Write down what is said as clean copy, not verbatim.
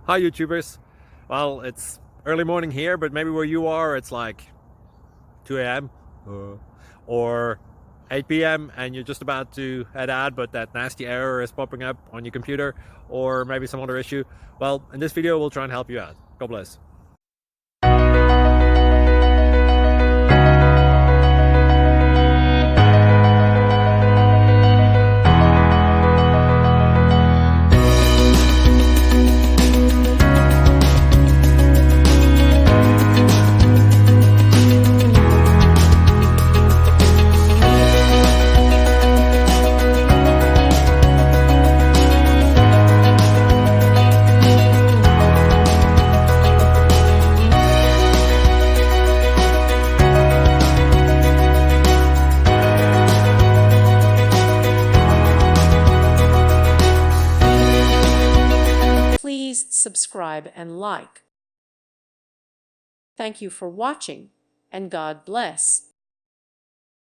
Hi YouTubers. Well, it's early morning here, but maybe where you are it's like 2 a.m. Or 8 p.m. and you're just about to head out, but that nasty error is popping up on your computer, or maybe some other issue. Well, in this video we'll try and help you out. God bless. Please subscribe and like. Thank you for watching, and God bless.